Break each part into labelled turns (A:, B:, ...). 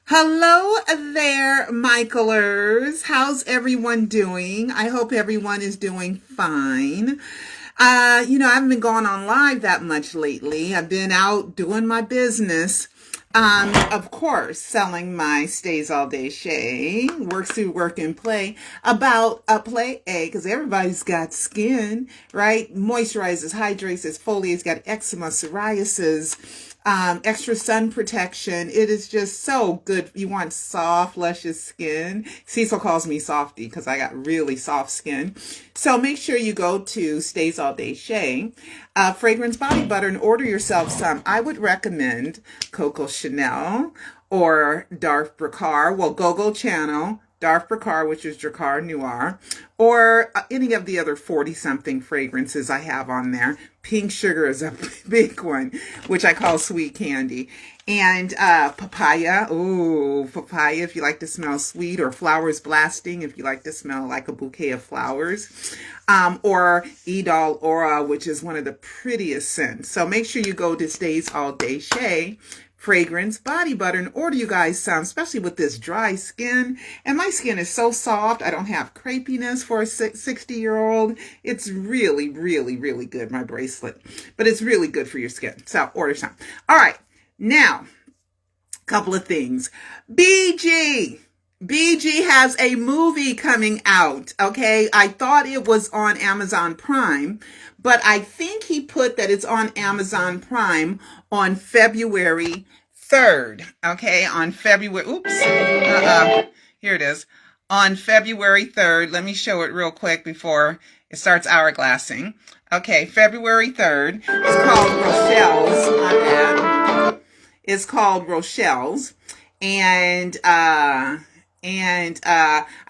A: Hello there, Michaelers. How's everyone doing? I hope everyone is doing fine. I haven't been going on live that much lately. I've been out doing my business. Of course, selling my Stays All Day Shay, works through work and play, about a play A, because everybody's got skin, right? Moisturizes, hydrates, exfoliates, got eczema, psoriasis, extra sun protection. It is just so good. You want soft, luscious skin. Cecil calls me softy because I got really soft skin. So make sure you go to Stays All Day Shay, fragrance body butter, and order yourself some. I would recommend Coco Chanel or Darf Bracard. Well, Gogo Channel, Darf Bracard, which is Dracar Noir, or any of the other 40-something fragrances I have on there. Pink Sugar is a big one, which I call sweet candy. And papaya, ooh, papaya if you like to smell sweet, or flowers blasting if you like to smell like a bouquet of flowers, or Idol Aura, which is one of the prettiest scents. So make sure you go to Stays All Day Shay fragrance body butter and order you guys some, especially with this dry skin. And my skin is so soft. I don't have crepiness for a 60-year-old. It's really, really, really good, my bracelet. But it's really good for your skin. So order some. All right. Now, a couple of things. BG has a movie coming out, okay? I thought it was on Amazon Prime, but I think he put that it's on Amazon Prime on February 3rd, okay? On February, here it is. On February 3rd, let me show it real quick before it starts hourglassing. Okay, February 3rd. It's called Rochelle's. My bad. It's called Rochelle's. And I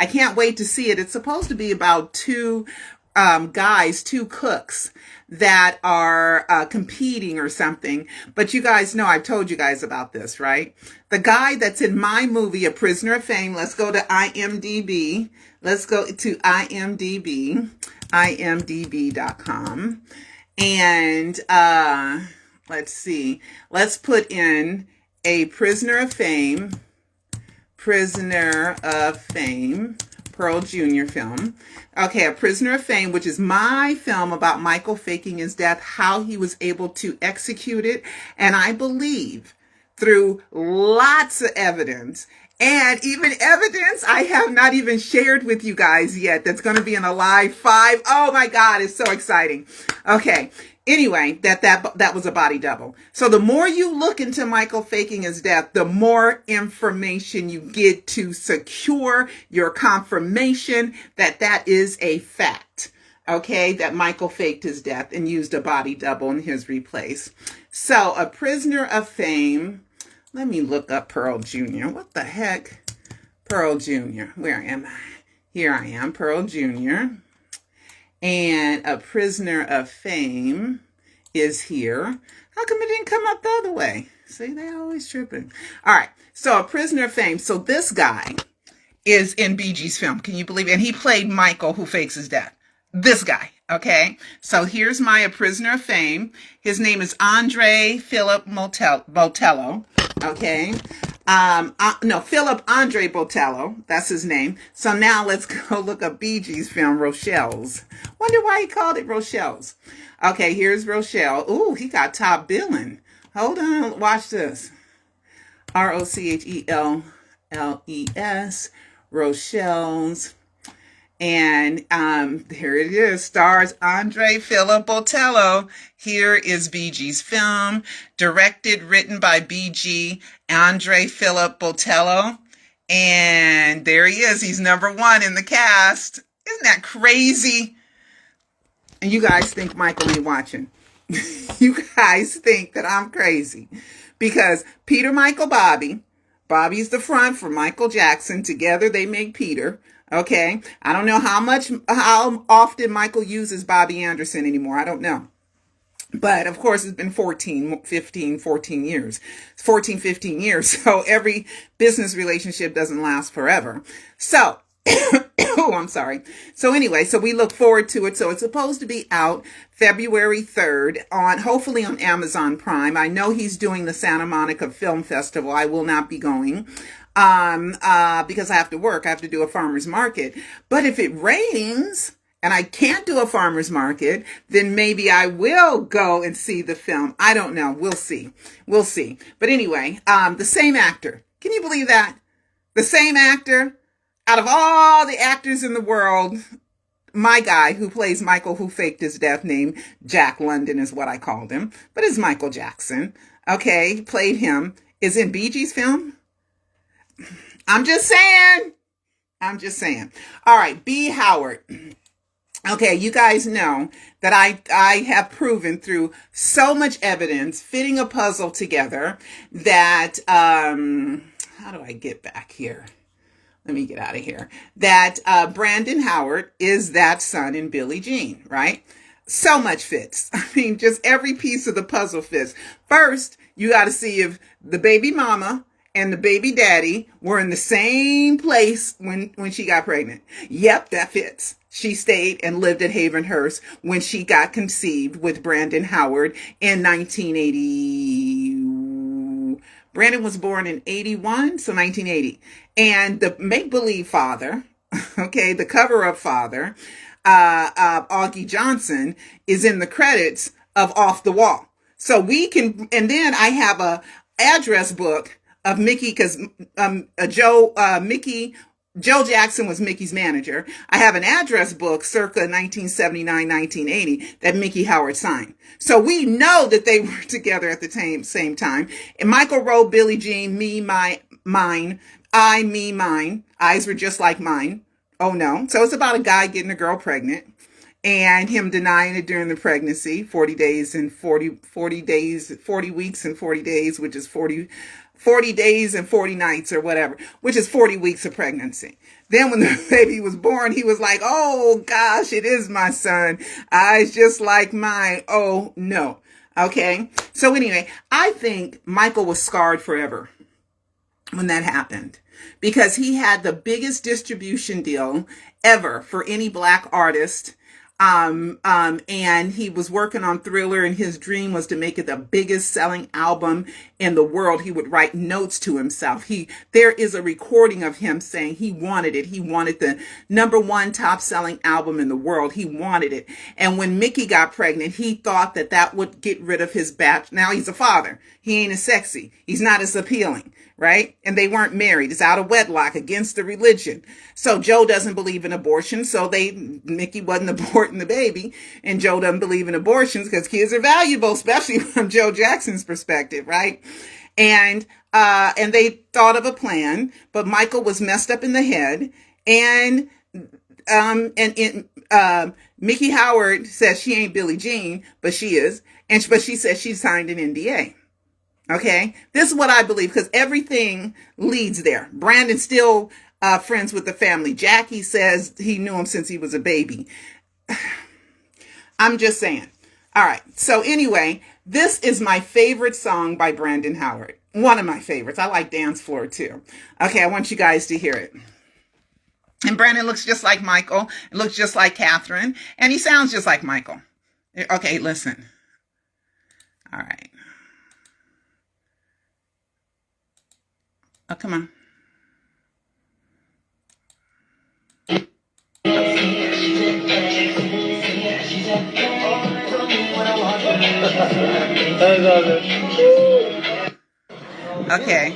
A: can't wait to see it. It's supposed to be about two cooks that are competing or something. But you guys know I've told you guys about this, right? The guy that's in my movie, A Prisoner of Fame, let's go to IMDb. Let's go to IMDb, imdb.com. And let's see. Let's put in A Prisoner of Fame, Pearl Jr. film. Okay, A Prisoner of Fame, which is my film about Michael faking his death, how he was able to execute it. And I believe through lots of evidence, and even evidence I have not even shared with you guys yet, that's going to be in a live 5. Oh my God, it's so exciting. Okay. Anyway, that was a body double. So the more you look into Michael faking his death, the more information you get to secure your confirmation that that is a fact. Okay, that Michael faked his death and used a body double in his replace. So A Prisoner of Fame. Let me look up Pearl Jr. What the heck? Pearl Jr. Where am I? Here I am, Pearl Jr. And A Prisoner of Fame is here. How come it didn't come up the other way? See, they always tripping. All right. So A Prisoner of Fame. So this guy is in BG's film. Can you believe it? And he played Michael who fakes his death. This guy. Okay. So here's my A Prisoner of Fame. His name is Andre Philip Botello. Okay. Philip Andre Botello. That's his name. So now let's go look up BG's film, Rochelle's. Wonder why he called it Rochelle's. Okay, here's Rochelle. Ooh, he got top billing. Hold on. Watch this. Rochelles. Rochelle's. And there it is. Stars Andre Philip Botello. Here is BG's film. Directed, written by BG, Andre Philip Botello. And there he is. He's number 1 in the cast. Isn't that crazy? And you guys think Michael ain't watching. You guys think that I'm crazy. Because Peter, Michael, Bobby. Bobby's the front for Michael Jackson. Together they make Peter. Okay. I don't know how often Michael uses Bobby Anderson anymore. I don't know. But of course, it's been 14 years. 14, 15 years. So every business relationship doesn't last forever. So, oh, I'm sorry. So anyway, so we look forward to it. So it's supposed to be out February 3rd hopefully on Amazon Prime. I know he's doing the Santa Monica Film Festival. I will not be going. because I have to work. I have to do a farmer's market. But if it rains and I can't do a farmer's market, then maybe I will go and see the film. I don't know. We'll see. We'll see. But anyway, the same actor. Can you believe that? The same actor, out of all the actors in the world, my guy who plays Michael, who faked his death, named Jack London is what I called him, but it's Michael Jackson. Okay, played him, is in Bee Gees film. I'm just saying. I'm just saying. All right, B. Howard. Okay, you guys know that I have proven through so much evidence, fitting a puzzle together, that, how do I get back here? Let me get out of here. That Brandon Howard is that son in Billie Jean, right? So much fits. I mean, just every piece of the puzzle fits. First, you got to see if the baby mama and the baby daddy were in the same place when she got pregnant. Yep, that fits. She stayed and lived at Havenhurst when she got conceived with Brandon Howard in 1980. Brandon was born in 81, so 1980. And the make-believe father, okay, the cover-up father, Augie Johnson, is in the credits of Off the Wall. So we can, and then I have a address book of Mickey, because Joe Jackson was Mickey's manager. I have an address book circa 1979, 1980 that Mickey Howard signed. So we know that they were together at the same time. And Michael wrote Billie Jean, me, mine, I, me, mine. Eyes were just like mine. Oh no. So it's about a guy getting a girl pregnant and him denying it during the pregnancy, 40 weeks and 40 days, which is 40 days and 40 nights or whatever, which is 40 weeks of pregnancy. Then when the baby was born, he was like, oh gosh, it is my son. Eyes just like mine. Oh no. Okay. So anyway, I think Michael was scarred forever when that happened, because he had the biggest distribution deal ever for any Black artist. And he was working on Thriller, and his dream was to make it the biggest selling album in the world. He would write notes to himself. There is a recording of him saying he wanted it. He wanted the #1 top selling album in the world. He wanted it. And when Mickey got pregnant, he thought that would get rid of his batch. Now he's a father. He ain't as sexy. He's not as appealing. Right? And they weren't married. It's out of wedlock, against the religion. So Joe doesn't believe in abortion. So Mickey wasn't aborting the baby. And Joe doesn't believe in abortions because kids are valuable, especially from Joe Jackson's perspective. Right? And they thought of a plan, but Michael was messed up in the head. And Mickey Howard says she ain't Billie Jean, but she is. But she says she signed an NDA. Okay, this is what I believe, because everything leads there. Brandon's still friends with the family. Jackie says he knew him since he was a baby. I'm just saying. All right, so anyway, this is my favorite song by Brandon Howard. One of my favorites. I like Dance Floor too. Okay, I want you guys to hear it. And Brandon looks just like Michael, and looks just like Catherine, and he sounds just like Michael. Okay, listen. All right. Oh, come on. Okay.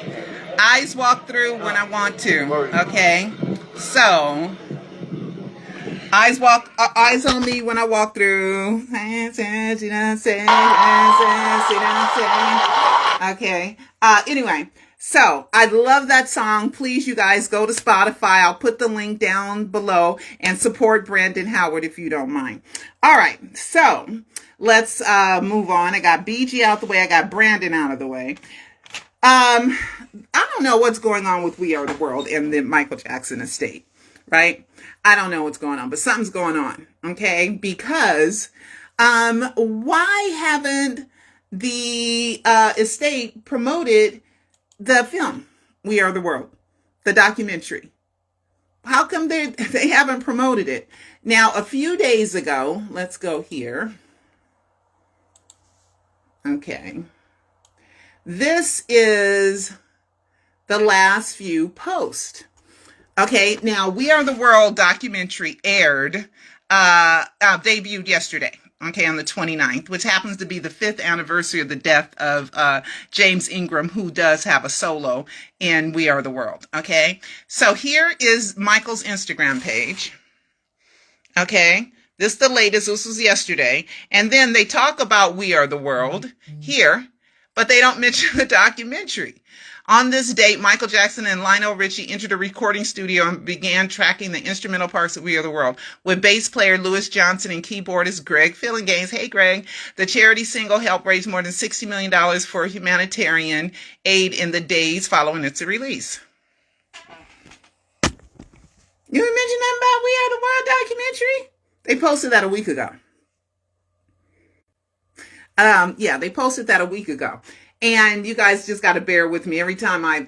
A: Eyes walk through when I want to. Okay. So, eyes on me when I walk through. Okay. Anyway. So I love that song. Please, you guys, go to Spotify. I'll put the link down below and support Brandon Howard if you don't mind. All right. So let's move on. I got BG out the way. I got Brandon out of the way. I don't know what's going on with We Are the World and the Michael Jackson estate, right? I don't know what's going on, but something's going on. Okay. Because why haven't the estate promoted the film, We Are the World, the documentary? How come they haven't promoted it? Now, a few days ago, let's go here. Okay. This is the last few posts. Okay, now We Are the World documentary aired, debuted yesterday, okay, on the 29th, which happens to be the 5th anniversary of the death of James Ingram, who does have a solo in We Are the World, okay? So here is Michael's Instagram page, okay? This is the latest. This was yesterday. And then they talk about We Are the World here, but they don't mention the documentary. On this date, Michael Jackson and Lionel Richie entered a recording studio and began tracking the instrumental parts of We Are the World with bass player Louis Johnson and keyboardist Greg Fillinganes. Hey, Greg. The charity single helped raise more than $60 million for humanitarian aid in the days following its release. You mentioned nothing about We Are the World documentary? They posted that a week ago. They posted that a week ago. And you guys just got to bear with me. Every time I,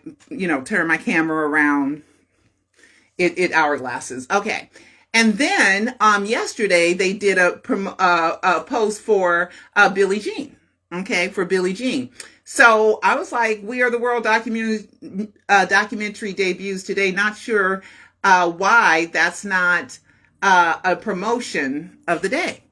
A: turn my camera around, it hourglasses. Okay. And then yesterday they did a post for Billie Jean. Okay, for Billie Jean. So I was like, We Are the World documentary debuts today. Not sure why that's not a promotion of the day.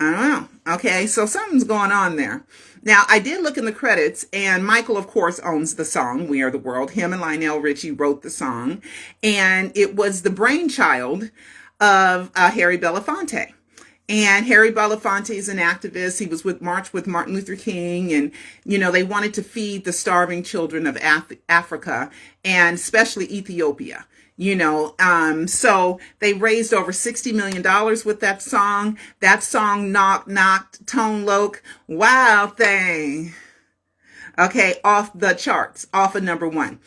A: I don't know. Okay, so something's going on there. Now, I did look in the credits, and Michael, of course, owns the song, We Are the World. Him and Lionel Richie wrote the song, and it was the brainchild of Harry Belafonte. And Harry Belafonte is an activist. He was marched with Martin Luther King, and, they wanted to feed the starving children of Africa, and especially Ethiopia. So they raised over $60 million with that song. That song knocked Tone Loc, Wild Thing, okay, off the charts, off of number one.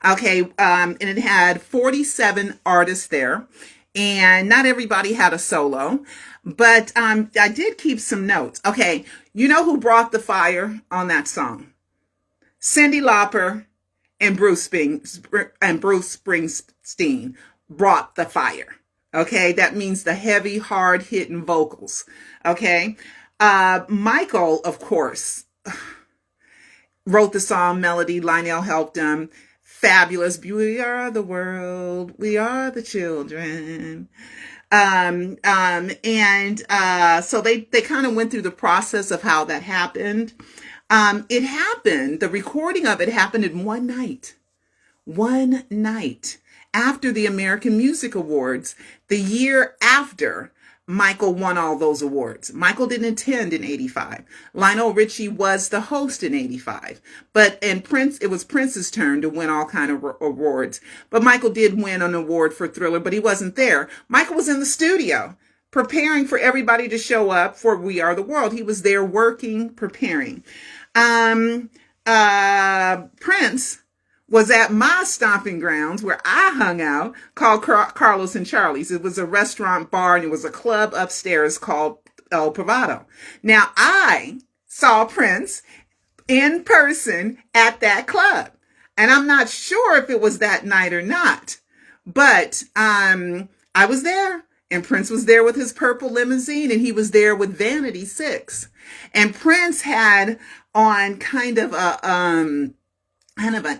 A: Okay, and it had 47 artists there, and not everybody had a solo, but I did keep some notes. Okay, you know who brought the fire on that song? Cyndi Lauper and Bruce Springsteen brought the fire. Okay, that means the heavy, hard-hitting vocals. Okay, Michael, of course, wrote the song melody. Lionel helped him. Fabulous. We are the world. We are the children. So they kind of went through the process of how that happened. It happened, the recording of it happened in one night after the American Music Awards, the year after Michael won all those awards. Michael didn't attend in 85. Lionel Richie was the host in 85. It was Prince's turn to win all kind of awards. But Michael did win an award for Thriller, but he wasn't there. Michael was in the studio preparing for everybody to show up for We Are the World. He was there working, preparing. Prince was at my stomping grounds where I hung out, called Carlos and Charlie's. It was a restaurant bar, and it was a club upstairs called El Privado. Now, I saw Prince in person at that club, and I'm not sure if it was that night or not, but I was there, and Prince was there with his purple limousine, and he was there with Vanity 6. And Prince had on kind of an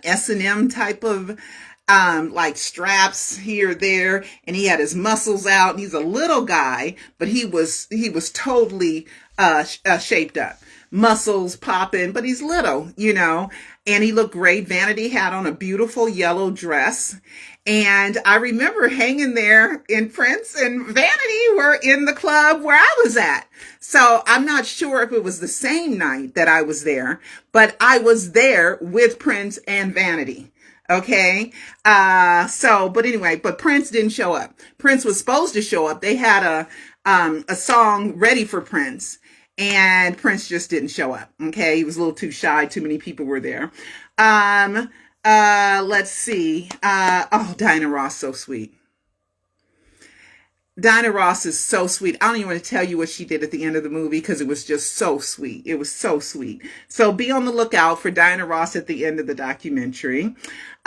A: S&M type of like straps here, there, and he had his muscles out. And he's a little guy, but he was totally shaped up, muscles popping, but he's little, and he looked great. Vanity had on a beautiful yellow dress. And I remember hanging there, and Prince and Vanity were in the club where I was at. So I'm not sure if it was the same night that I was there, but I was there with Prince and Vanity. Okay. But Prince didn't show up. Prince was supposed to show up. They had a song ready for Prince, and Prince just didn't show up. Okay. He was a little too shy. Too many people were there. Let's see. Diana Ross, so sweet. Diana Ross is so sweet. I don't even want to tell you what she did at the end of the movie because it was just so sweet. It was so sweet. So be on the lookout for Diana Ross at the end of the documentary.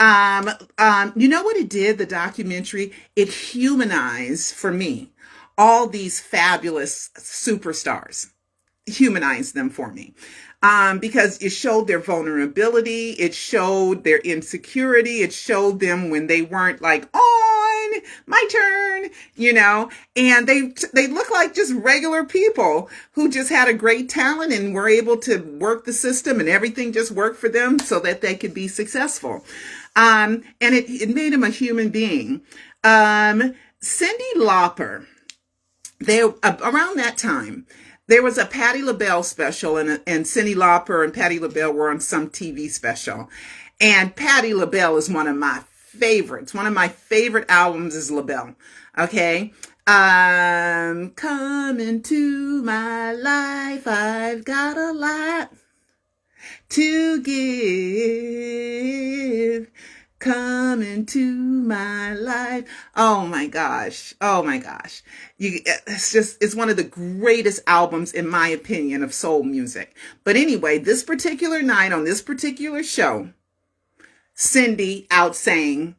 A: You know what it did, the documentary? It humanized, for me, all these fabulous superstars. Humanized them for me. because it showed their vulnerability. It showed their insecurity. It showed them when they weren't like, on my turn, and they look like just regular people who just had a great talent and were able to work the system and everything just worked for them so that they could be successful. And it made him a human being. Cyndi Lauper, around that time, there was a Patti LaBelle special, and Cyndi Lauper and Patti LaBelle were on some TV special. And Patti LaBelle is one of my favorites. One of my favorite albums is LaBelle. Okay. Come into my life. I've got a lot to give. Come into my life. Oh my gosh. It's one of the greatest albums, in my opinion, of soul music. But anyway, this particular night on this particular show, Cyndi outsang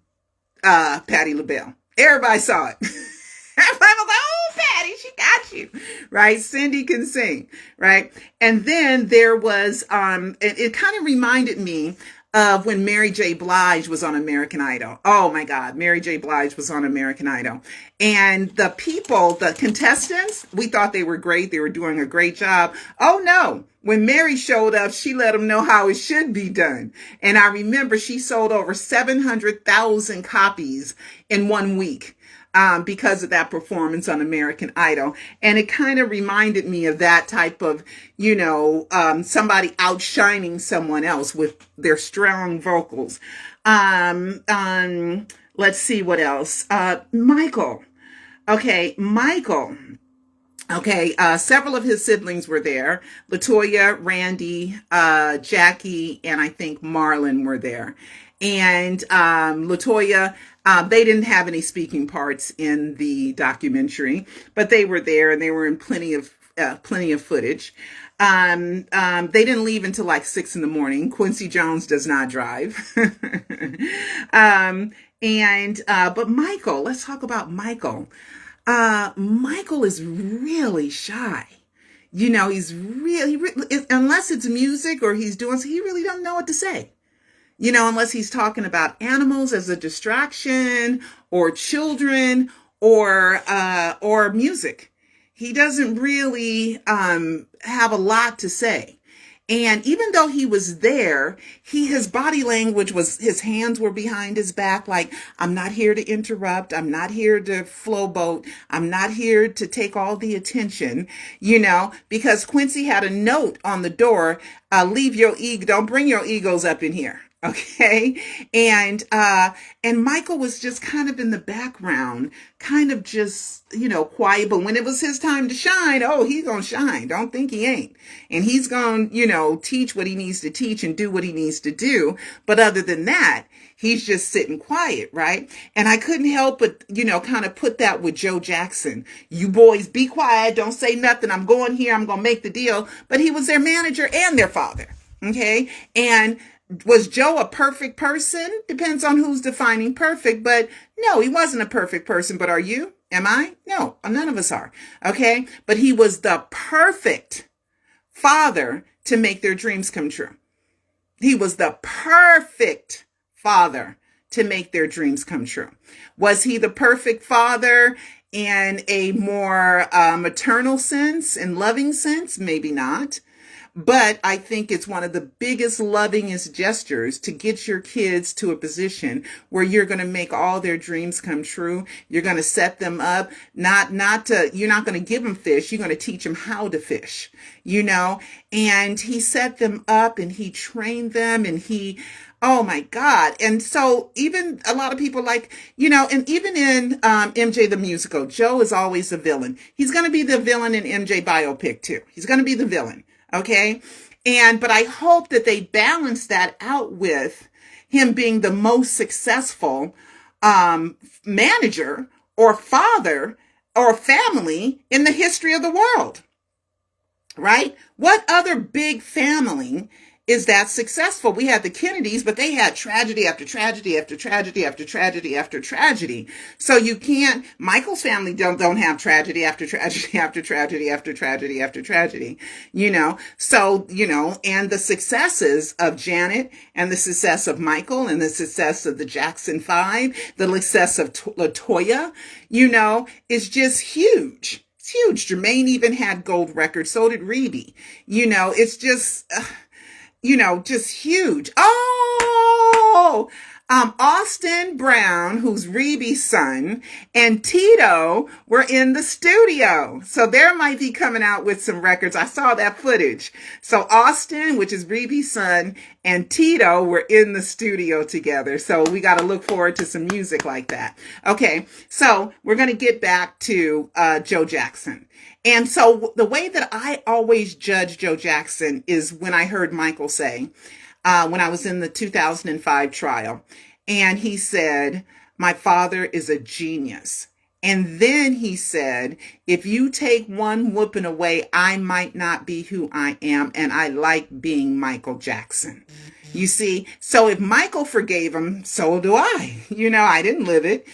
A: Patti LaBelle. Everybody saw it. Everybody was like, oh, Patti, she got you, right? Cyndi can sing, right? And then there was, it kind of reminded me of when Mary J. Blige was on American Idol. Oh my God, Mary J. Blige was on American Idol. And the people, the contestants, we thought they were great. They were doing a great job. Oh no, when Mary showed up, she let them know how it should be done. And I remember she sold over 700,000 copies in 1 week. Because of that performance on American Idol. And it kind of reminded me of that type of, somebody outshining someone else with their strong vocals. Let's see what else. Michael. Okay, Michael. Okay, several of his siblings were there. LaToya, Randy, Jackie, and I think Marlon were there. And LaToya, they didn't have any speaking parts in the documentary, but they were there and they were in plenty of footage. They didn't leave until like 6 a.m. Quincy Jones does not drive. But Michael, let's talk about Michael. Michael is really shy. He's really, unless it's music or he's doing, he really doesn't know what to say. Unless he's talking about animals as a distraction or children or music. He doesn't really have a lot to say. And even though he was there, his body language was, his hands were behind his back, like, I'm not here to interrupt. I'm not here to flow boat. I'm not here to take all the attention, because Quincy had a note on the door, leave your ego, don't bring your egos up in here. Okay. And Michael was just kind of in the background, kind of just, quiet. But when it was his time to shine, oh, he's going to shine. Don't think he ain't. And he's going to, teach what he needs to teach and do what he needs to do. But other than that, he's just sitting quiet. Right. And I couldn't help but, kind of put that with Joe Jackson. You boys be quiet. Don't say nothing. I'm going here. I'm going to make the deal. But he was their manager and their father. Okay. And was Joe a perfect person? Depends on who's defining perfect, but no, he wasn't a perfect person. But are you? Am I? No, none of us are. Okay. But he was the perfect father to make their dreams come true. He was the perfect father to make their dreams come true. Was he the perfect father in a more maternal sense and loving sense? Maybe not. But I think it's one of the biggest, lovingest gestures to get your kids to a position where you're going to make all their dreams come true. You're going to set them up, you're not going to give them fish. You're going to teach them how to fish, and he set them up and he trained them and oh my God. And so even a lot of people and even in MJ the Musical, Joe is always the villain. He's going to be the villain in MJ biopic too. He's going to be the villain. Okay. But I hope that they balance that out with him being the most successful manager or father or family in the history of the world. Right? What other big family is that successful. We had the Kennedys, but they had tragedy after tragedy after tragedy after tragedy after tragedy. So you can't, Michael's family don't have tragedy after tragedy after tragedy after tragedy after tragedy, So, and the successes of Janet and the success of Michael and the success of the Jackson Five, the success of LaToya, is just huge. It's huge. Jermaine even had gold records. So did Rebe. It's just, just huge. Austin Brown, who's Rebe's son, and Tito were in the studio. So there might be coming out with some records. I saw that footage. So Austin, which is Rebe's son, and Tito were in the studio together. So we got to look forward to some music like that. Okay, so we're going to get back to Joe Jackson. And so the way that I always judge Joe Jackson is when I heard Michael say, when I was in the 2005 trial, and he said, my father is a genius. And then he said, if you take one whooping away, I might not be who I am. And I like being Michael Jackson. You see, so if Michael forgave him, so do I. I didn't live it,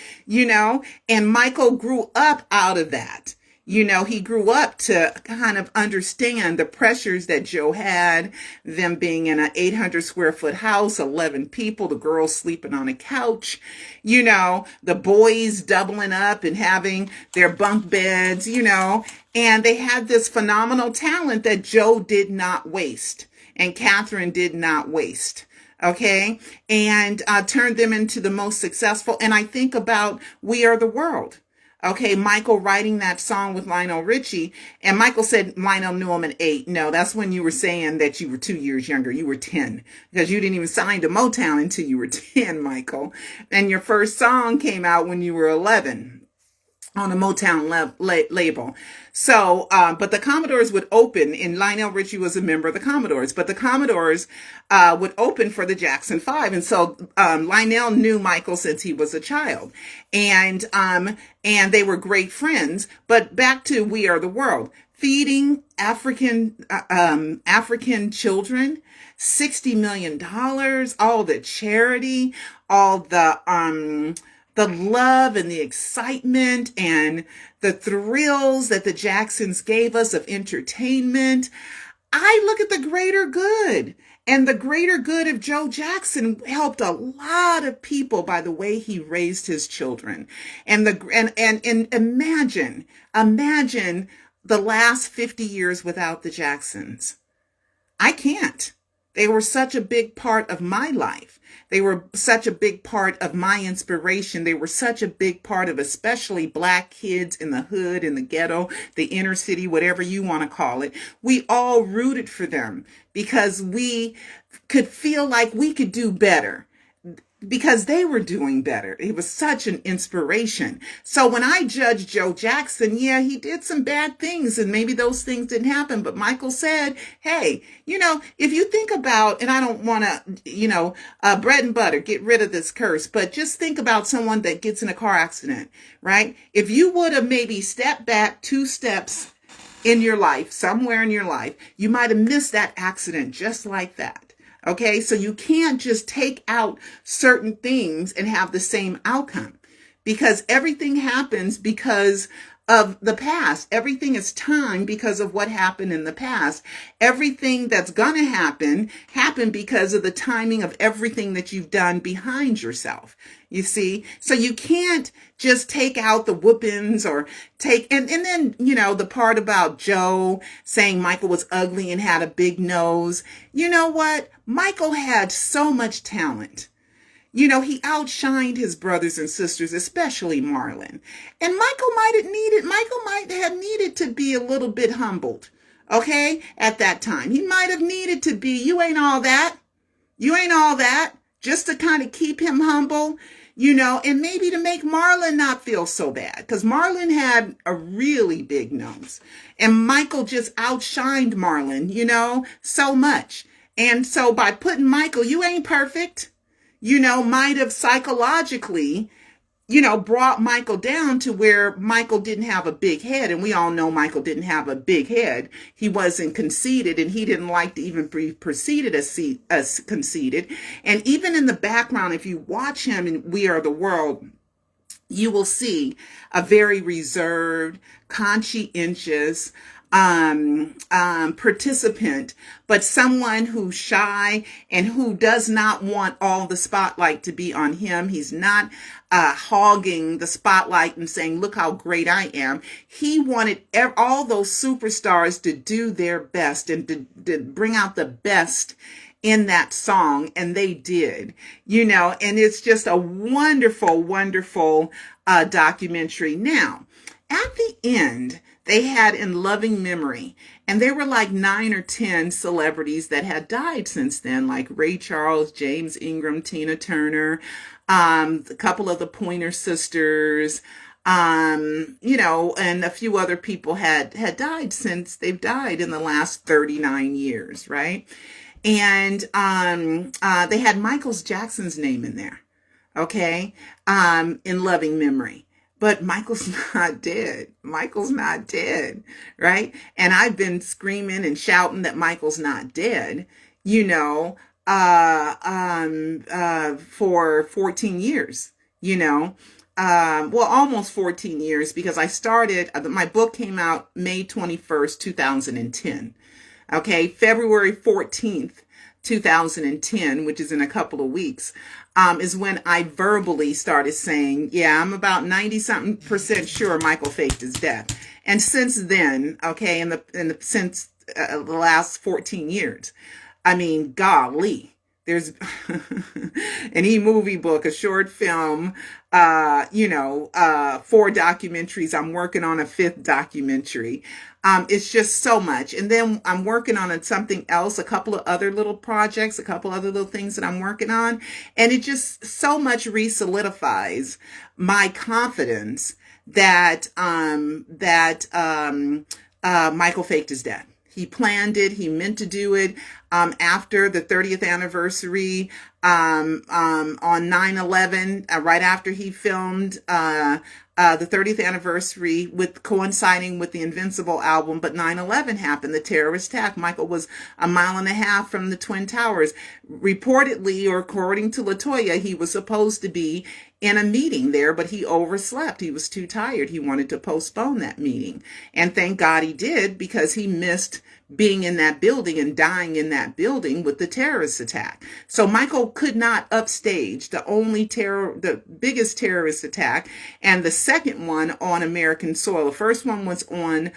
A: and Michael grew up out of that. He grew up to kind of understand the pressures that Joe had, them being in an 800 square foot house, 11 people, the girls sleeping on a couch, the boys doubling up and having their bunk beds, and they had this phenomenal talent that Joe did not waste and Catherine did not waste. Okay. And turned them into the most successful. And I think about We Are the World. Okay, Michael writing that song with Lionel Richie, and Michael said Lionel knew him at 8. No, that's when you were saying that you were 2 years younger. You were 10 because you didn't even sign to Motown until you were 10, Michael. And your first song came out when you were 11 on a Motown label. So, but the Commodores would open, and Lionel Richie was a member of the Commodores, but the Commodores would open for the Jackson Five. And so Lionel knew Michael since he was a child. And they were great friends. But back to We Are the World. Feeding African children, $60 million, all the charity, all the love and the excitement and the thrills that the Jacksons gave us of entertainment. I look at the greater good, and the greater good of Joe Jackson helped a lot of people by the way he raised his children. And imagine the last 50 years without the Jacksons. I can't. They were such a big part of my life. They were such a big part of my inspiration. They were such a big part of especially Black kids in the hood, in the ghetto, the inner city, whatever you want to call it. We all rooted for them because we could feel like we could do better, because they were doing better. It was such an inspiration. So when I judge Joe Jackson, yeah, he did some bad things and maybe those things didn't happen. But Michael said, hey, if you think about, and I don't want to, bread and butter, get rid of this curse, but just think about someone that gets in a car accident, right? If you would have maybe stepped back 2 steps in your life, somewhere in your life, you might have missed that accident just like that. Okay, so you can't just take out certain things and have the same outcome, because everything happens because of the past. Everything is timed because of what happened in the past. Everything that's going to happen happened because of the timing of everything that you've done behind yourself. You see, so you can't just take out the whoopings or and then, the part about Joe saying Michael was ugly and had a big nose. You know what? Michael had so much talent. He outshined his brothers and sisters, especially Marlon. And Michael might have needed to be a little bit humbled, okay, at that time. He might have needed to be, you ain't all that, just to kind of keep him humble, and maybe to make Marlon not feel so bad, because Marlon had a really big nose. And Michael just outshined Marlon, so much. And so by putting Michael, you ain't perfect, might have psychologically brought Michael down to where Michael didn't have a big head. And we all know Michael didn't have a big head. He wasn't conceited, and he didn't like to even be preceded as conceited. And even in the background, if you watch him in We Are the World, you will see a very reserved, conscientious, participant, but someone who's shy and who does not want all the spotlight to be on him. He's not hogging the spotlight and saying, look how great I am. He wanted all those superstars to do their best and to bring out the best in that song, and they did, and it's just a wonderful, wonderful documentary. Now, at the end, they had In Loving Memory, and there were like 9 or 10 celebrities that had died since then, like Ray Charles, James Ingram, Tina Turner, a couple of the Pointer Sisters, and a few other people had died since they've died in the last 39 years, right? And they had Michael Jackson's name in there, okay, In Loving Memory. But Michael's not dead. Michael's not dead, right? And I've been screaming and shouting that Michael's not dead, for 14 years, almost 14 years, because I started, my book came out May 21st, 2010. Okay, February 14th, 2010, which is in a couple of weeks, is when I verbally started saying, yeah, I'm about 90-something% sure Michael faked his death. And since then, okay, since the last 14 years, I mean, golly, there's an e-movie book, a short film, 4 documentaries. I'm working on a 5th documentary. It's just so much. And then I'm working on something else, a couple of other little projects, a couple other little things that I'm working on. And it just so much re-solidifies my confidence that Michael faked his death. He planned it. He meant to do it after the 30th anniversary on 9/11, right after he filmed the 30th anniversary coinciding with the Invincible album. But 9/11 happened, the terrorist attack. Michael was a mile and a half from the Twin Towers. Reportedly, or according to LaToya, he was supposed to be in a meeting there, but he overslept. He was too tired. He wanted to postpone that meeting. And thank God he did, because he missed being in that building and dying in that building with the terrorist attack. So Michael could not upstage the biggest terrorist attack, and the second one on American soil. The first one was on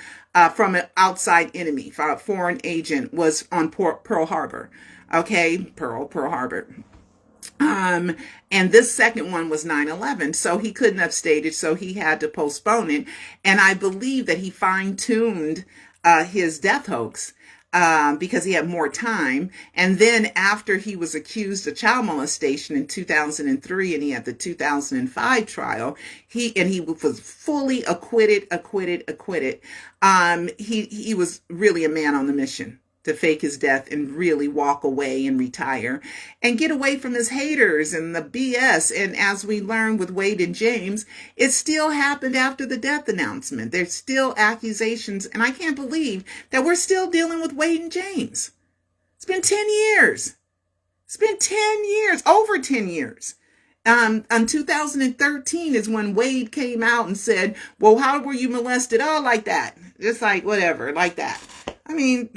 A: from an outside enemy, a foreign agent, was on Pearl Harbor. Okay, Pearl Harbor. And this second one was 9/11. So he couldn't upstage it, so he had to postpone it. And I believe that he fine-tuned his death hoax because he had more time. And then after he was accused of child molestation in 2003, and he had the 2005 trial, he was fully acquitted. He was really a man on the mission to fake his death and really walk away and retire and get away from his haters and the BS. And as we learned with Wade and James, it still happened after the death announcement. There's still accusations, and I can't believe that we're still dealing with Wade and James. It's been 10 years. It's been 10 years, over 10 years. In 2013 is when Wade came out and said, well, how were you molested? Oh, like that. Just like whatever, like that. I mean,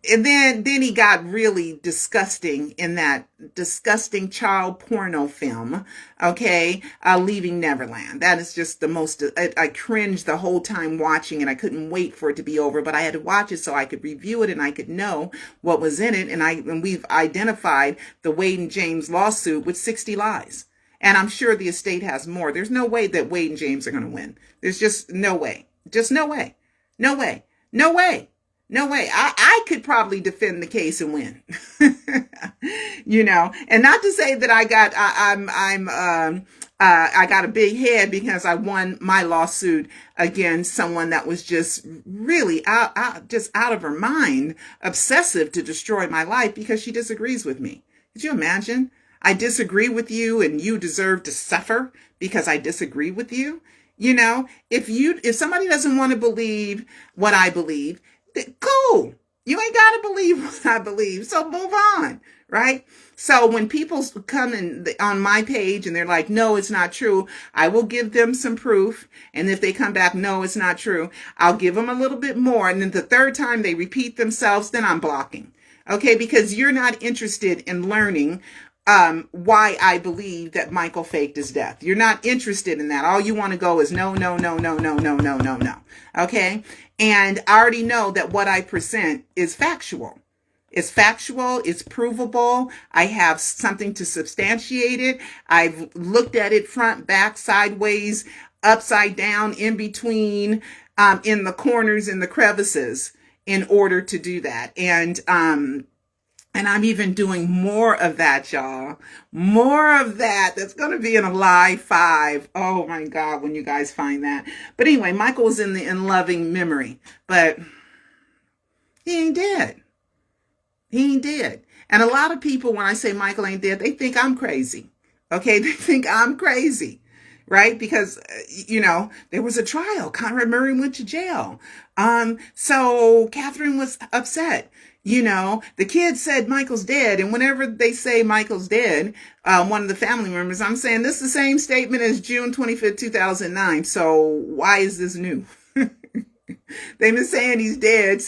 A: and then he got really disgusting in that disgusting child porno film, okay, Leaving Neverland. That is just the most, I cringed the whole time watching it. I couldn't wait for it to be over, but I had to watch it so I could review it and I could know what was in it. And we've identified the Wade and James lawsuit with 60 lies. And I'm sure the estate has more. There's no way that Wade and James are going to win. There's just no way. Just no way. No way. No way. No way. I could probably defend the case and win, and not to say that I got a big head because I won my lawsuit against someone that was just really out of her mind, obsessive to destroy my life because she disagrees with me. Could you imagine? I disagree with you and you deserve to suffer because I disagree with you. You know, if somebody doesn't want to believe what I believe, cool. You ain't got to believe what I believe. So move on, right? So when people come in on my page and they're like, no, it's not true, I will give them some proof. And if they come back, no, it's not true, I'll give them a little bit more. And then the third time they repeat themselves, then I'm blocking. Okay, because you're not interested in learning why I believe that Michael faked his death. You're not interested in that. All you want to go is no, no, no, no, no, no, no, no, no. Okay? And I already know that what I present is factual. It's factual. It's provable. I have something to substantiate it. I've looked at it front, back, sideways, upside down, in between, in the corners, in the crevices in order to do that. And I'm even doing more of that, y'all. More of that. That's going to be in a live 5. Oh my God, when you guys find that. But anyway, Michael was in loving memory, but he ain't dead. He ain't dead. And a lot of people, when I say Michael ain't dead, they think I'm crazy. Okay, they think I'm crazy. Right? Because, there was a trial. Conrad Murray went to jail. So Catherine was upset. The kids said Michael's dead. And whenever they say Michael's dead, one of the family members, I'm saying this is the same statement as June 25th, 2009. So why is this new? They've been saying he's dead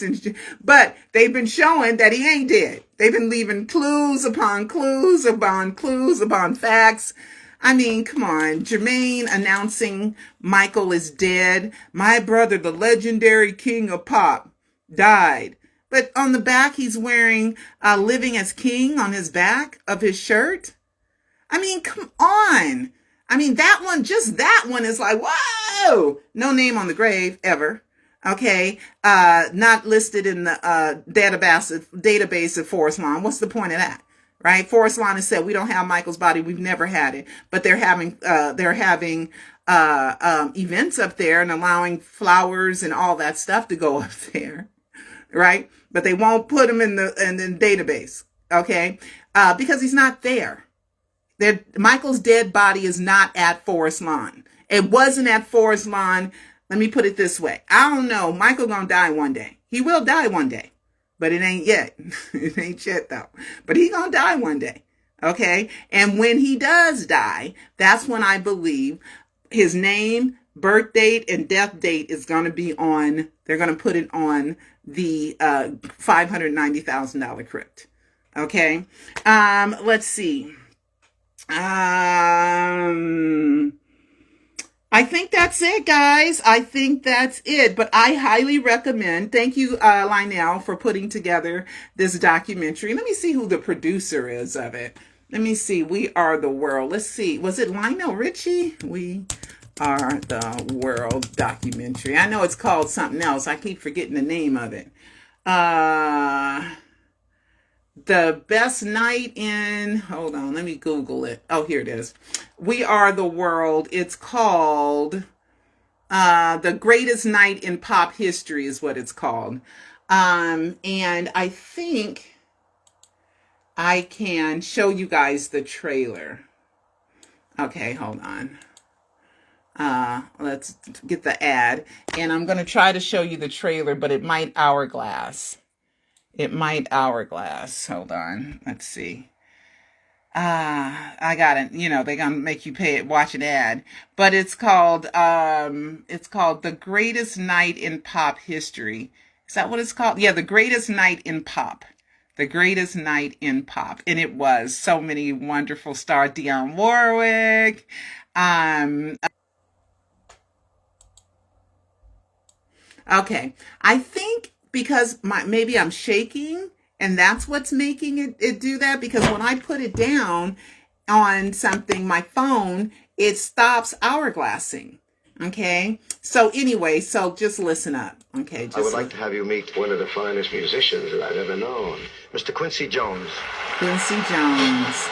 A: but they've been showing that he ain't dead. They've been leaving clues upon clues upon clues upon facts. I mean, come on. Jermaine announcing Michael is dead. My brother, the legendary king of pop, died. But on the back, he's wearing Living as King on his back of his shirt. I mean, come on. I mean, just that one is like, whoa. No name on the grave ever. Okay. Not listed in the database of Forest Lawn. What's the point of that? Right? Forest Lawn has said, we don't have Michael's body. We've never had it, but they're having events up there and allowing flowers and all that stuff to go up there. Right? But they won't put him in the database. Okay. Because he's not there. Michael's dead body is not at Forest Lawn. It wasn't at Forest Lawn. Let me put it this way. I don't know. Michael gonna die one day. He will die one day. But it ain't yet. It ain't yet though. But he gonna die one day. Okay? And when he does die, that's when I believe his name, birth date, and death date is gonna be on, they're gonna put it on the $590,000 crypt. Okay? Let's see. I think that's it, guys. I think that's it. But I highly recommend. Thank you, Lionel, for putting together this documentary. Let me see who the producer is of it. Let me see. We Are the World. Let's see. Was it Lionel Richie? We Are the World documentary. I know it's called something else. I keep forgetting the name of it. The best night in, hold on, let me Google it. Oh, here it is. We Are the World. It's called The Greatest Night in Pop History is what it's called. And I think I can show you guys the trailer. Okay, hold on. Let's get the ad. And I'm going to try to show you the trailer, but it might hourglass. Hold on. Let's see. I got it. They're going to make you watch an ad, but it's called The Greatest Night in Pop History. Is that what it's called? Yeah. The Greatest Night in Pop. The Greatest Night in Pop. And it was so many wonderful stars. Dionne Warwick. Okay. I think because maybe I'm shaking and that's what's making it do that, because when I put it down on something, my phone, it stops hourglassing. Okay. So anyway, just listen up. Okay.
B: I would like to have you meet one of the finest musicians that I've ever known, Mr. Quincy Jones.
A: Quincy Jones.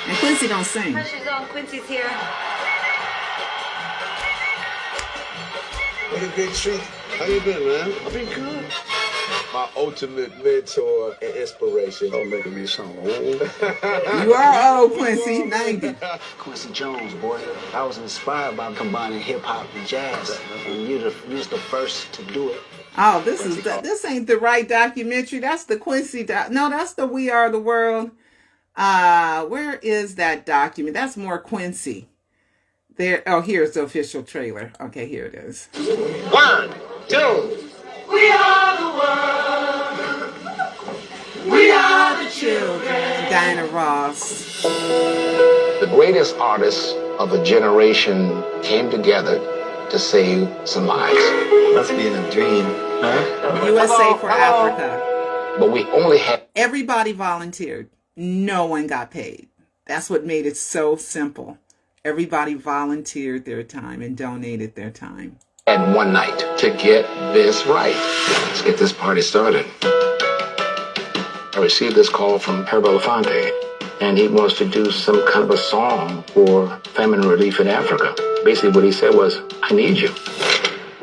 A: And Quincy don't sing.
C: Pressure's on. Quincy's here.
B: What a great treat. How you been, man?
C: I've been good. my ultimate mentor and inspiration.
B: Don't make me sound old.
A: You are old, Quincy, 90.
D: Quincy Jones, boy. I was inspired by combining hip hop and jazz. And you was the first to do it.
A: Oh, this ain't the right documentary. That's the Quincy no, that's the We Are the World. Where is that document? That's more Quincy. There. Oh, here's the official trailer. Okay, here it is.
C: 1, 2.
A: We are the world. We are the children. Diana Ross.
E: The greatest artists of a generation came together to save some lives.
D: Must be in a dream, huh?
A: USA for Africa.
E: But we only had...
A: Everybody volunteered. No one got paid. That's what made it so simple. Everybody volunteered their time and donated their time.
E: And one night to get this right. Let's get this party started. I received this call from Herb Belafonte, and he wants to do some kind of a song for famine relief in Africa. Basically what he said was, I need you.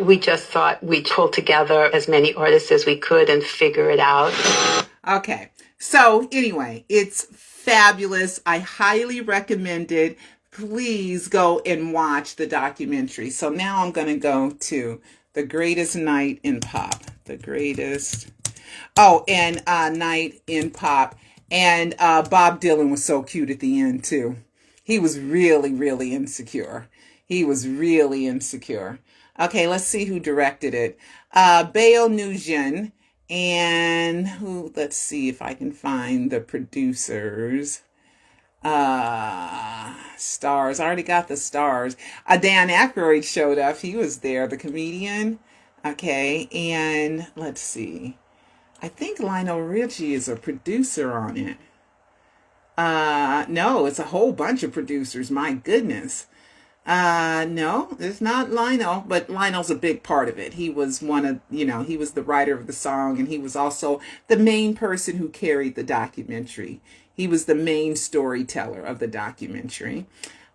F: We just thought we'd pull together as many artists as we could and figure it out.
A: Okay. So anyway, it's fabulous. I highly recommend it. Please go and watch the documentary. So now I'm going to go to The Greatest Night in Pop. The Greatest. Oh, and Night in Pop. And Bob Dylan was so cute at the end, too. He was really, really insecure. He was really insecure. Okay, let's see who directed it. Bayo Nugent. And who, let's see if I can find the producers. Stars. I already got the stars. Dan Aykroyd showed up. He was there, the comedian. Okay, and let's see. I think Lionel Richie is a producer on it. No, it's a whole bunch of producers. My goodness. No, it's not Lionel, but Lionel's a big part of it. He was he was the writer of the song, and he was also the main person who carried the documentary. He was the main storyteller of the documentary.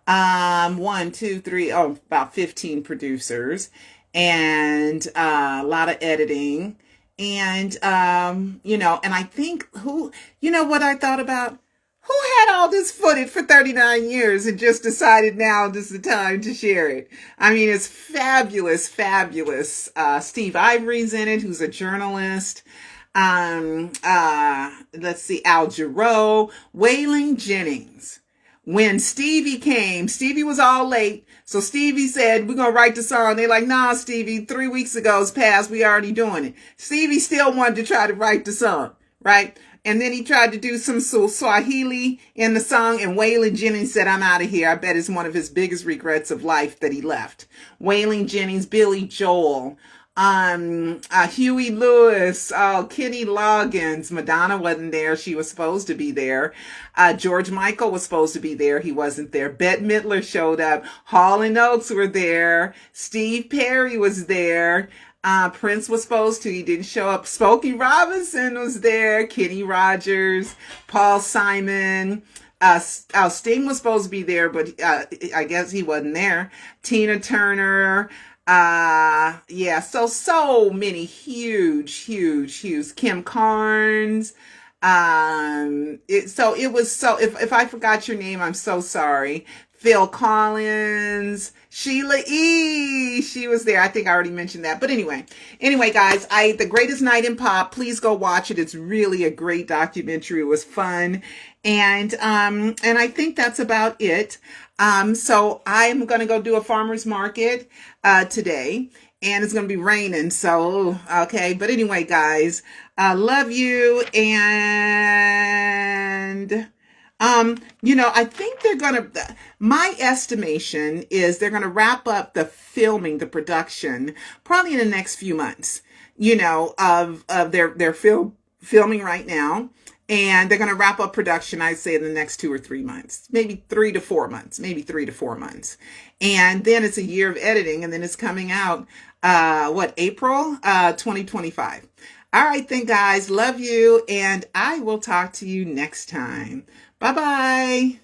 A: 1, 2, 3, about 15 producers, and a lot of editing. And, and I think what I thought about? Who had all this footage for 39 years and just decided now is the time to share it? I mean, it's fabulous, fabulous. Steve Ivory's in it, who's a journalist. Let's see, Al Jarreau, Waylon Jennings. When Stevie came, Stevie was all late. So Stevie said, we're going to write the song. They're like, nah, Stevie, 3 weeks ago's passed. We already doing it. Stevie still wanted to try to write the song, right? And then he tried to do some Swahili in the song, and Waylon Jennings said, I'm out of here. I bet it's one of his biggest regrets of life that he left. Waylon Jennings, Billy Joel, Huey Lewis, Kenny Loggins. Madonna wasn't there. She was supposed to be there. George Michael was supposed to be there. He wasn't there. Bette Midler showed up. Hall and Oates were there. Steve Perry was there. Prince was supposed to. He didn't show up. Smokey Robinson was there. Kenny Rogers, Paul Simon. Sting was supposed to be there, but I guess he wasn't there. Tina Turner. So many huge. Kim Carnes. If I forgot your name, I'm so sorry. Phil Collins, Sheila E. She was there. I think I already mentioned that. But anyway, guys, The Greatest Night in Pop. Please go watch it. It's really a great documentary. It was fun. And I think that's about it. So I'm going to go do a farmer's market, today, and it's going to be raining. So, okay. But anyway, guys, I love you. And, I think my estimation is they're going to wrap up the filming, the production, probably in the next few months, of their filming right now. And they're going to wrap up production, I'd say, in the next 2 or 3 months, maybe 3 to 4 months. And then it's a year of editing, and then it's coming out, April, 2025. All right, then, guys, love you, and I will talk to you next time. Bye-bye.